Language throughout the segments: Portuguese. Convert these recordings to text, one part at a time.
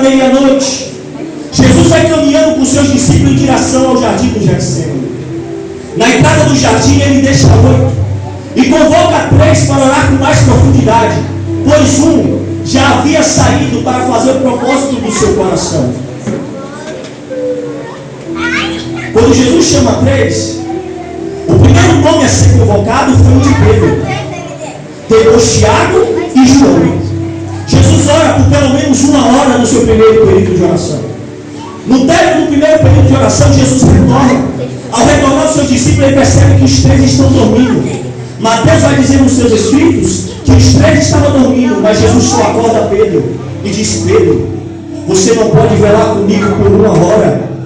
meia-noite, Jesus vai caminhando com seus discípulos em direção ao jardim do Getsemane. Na entrada do jardim, ele deixa 8 e convoca 3 para orar com mais profundidade, pois um já havia saído para fazer o propósito do seu coração. Quando Jesus chama 3, o primeiro nome a ser convocado foi o de Pedro, depois Tiago e João. Jesus ora por pelo menos 1 hora no seu primeiro período de oração. No término do primeiro período de oração, Jesus retorna. Ao retornar os seus discípulos, ele percebe que os 3 estão dormindo. Mateus vai dizer nos seus escritos que os 3 estavam dormindo, mas Jesus só acorda Pedro e diz: Pedro, você não pode velar comigo por 1 hora.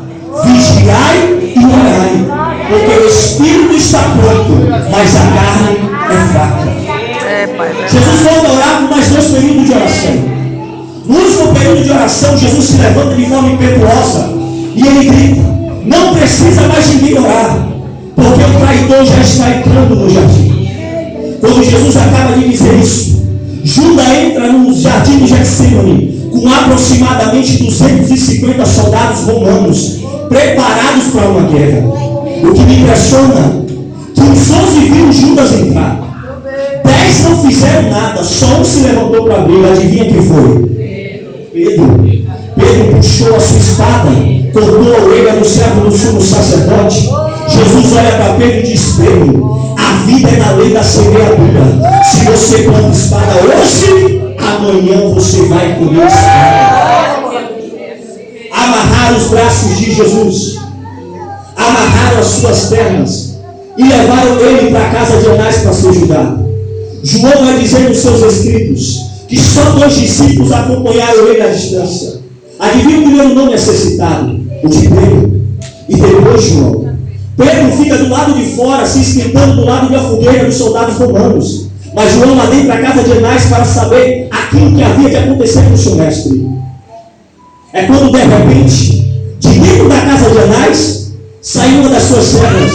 Vigiai e orai, porque o espírito está pronto, mas a carne é fraca. Jesus volta a orar por mais 2 períodos de oração. No último período de oração, Jesus se levanta de forma impetuosa e ele grita: não precisa mais ninguém orar, porque o traidor já está entrando no jardim. Quando Jesus acaba de dizer isso, Judas entra no jardim do Getsemane com aproximadamente 250 soldados romanos preparados para uma guerra. O que me impressiona é que os 11 viram Judas entrar. 10 não fizeram nada, só um se levantou para abrir. Adivinha quem foi? Pedro puxou a sua espada, cortou a orelha do servo do sumo sacerdote. Jesus olha para Pedro e diz: Pedro, a vida é na lei da semeadura. Se você planta espada hoje, amanhã você vai comer espada. Amarraram os braços de Jesus, amarraram as suas pernas e levaram ele para a casa de Anás para ser julgado. João vai dizer nos seus escritos que só 2 discípulos acompanharam ele à distância. Adivinha o primeiro nome a ser citado? O de Pedro. E depois João. Pedro fica do lado de fora, se esquentando do lado da fogueira dos soldados romanos. Mas João lá dentro da casa de Anás para saber aquilo que havia de acontecer com o seu mestre. É quando de repente, de dentro da casa de Anás, sai uma das suas servas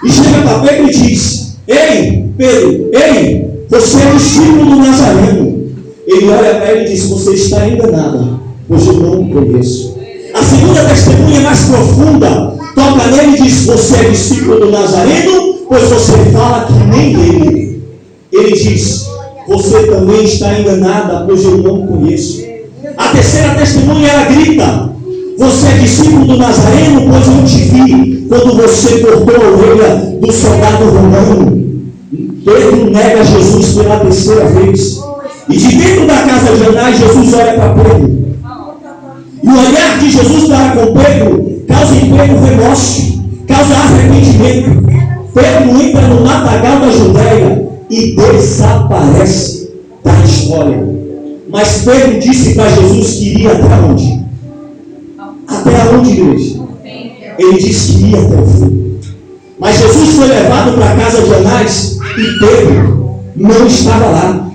e chega para Pedro e diz: ei, Pedro, ei, você é discípulo do Nazareno. Ele olha para ele e diz: você está enganada, pois eu não o conheço. A segunda testemunha mais profunda toca nele e diz: você é discípulo do Nazareno, pois você fala que nem ele. Ele diz: você também está enganada, pois eu não o conheço. A terceira testemunha, ela grita: você é discípulo do Nazareno, pois eu te vi quando você cortou a orelha do soldado romano. Pedro nega Jesus pela 3ª vez. E de dentro da casa de Anás, Jesus olha para Pedro. E o olhar de Jesus para com Pedro causa em Pedro remorso, causa arrependimento. Pedro entra no matagal da Judéia e desaparece da história. Mas Pedro disse para Jesus que iria até onde? Até onde, igreja? Ele disse que iria até o fim. Mas Jesus foi levado para a casa de Anás e Pedro não estava lá.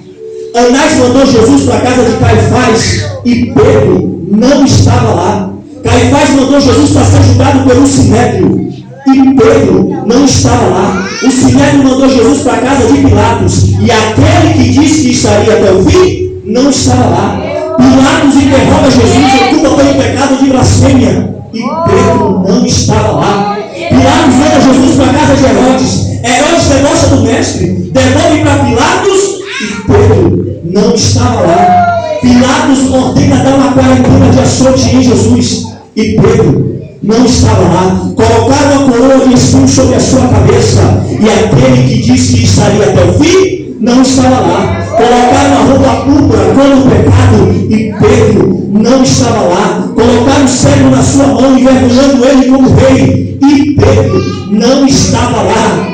Anás mandou Jesus para a casa de Caifás e Pedro não estava lá. Caifás mandou Jesus para ser julgado pelo Sinédrio e Pedro não estava lá. O Sinédrio mandou Jesus para a casa de Pilatos e aquele que disse que estaria até o fim não estava lá. Pilatos interroga Jesus, ocupa pelo pecado de blasfêmia e Pedro não estava lá. Pilatos manda Jesus para a casa de Herodes. Herodes debocha do mestre, devolve para Pilatos e Pedro não estava lá. Pilatos ordena dar uma quarentena de açoite em Jesus e Pedro não estava lá. Colocaram uma coroa de espinhos sobre a sua cabeça e aquele que disse que estaria até o fim não estava lá. Colocaram a roupa púrpura como o pecado e Pedro não estava lá. Colocaram o cetro na sua mão, envergonhando ele como rei e Pedro não estava lá.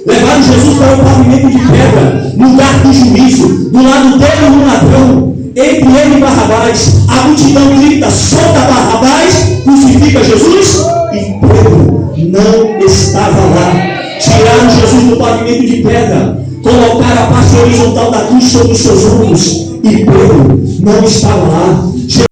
Levaram Jesus para o pavimento de pedra, lugar do juízo. Do lado dele um ladrão, entre ele e Barrabás. A multidão grita: solta Barrabás, crucifica Jesus. E Pedro não estava lá. Tiraram Jesus do pavimento de pedra, colocaram a parte horizontal da cruz sobre os seus ombros e Pedro não estava lá.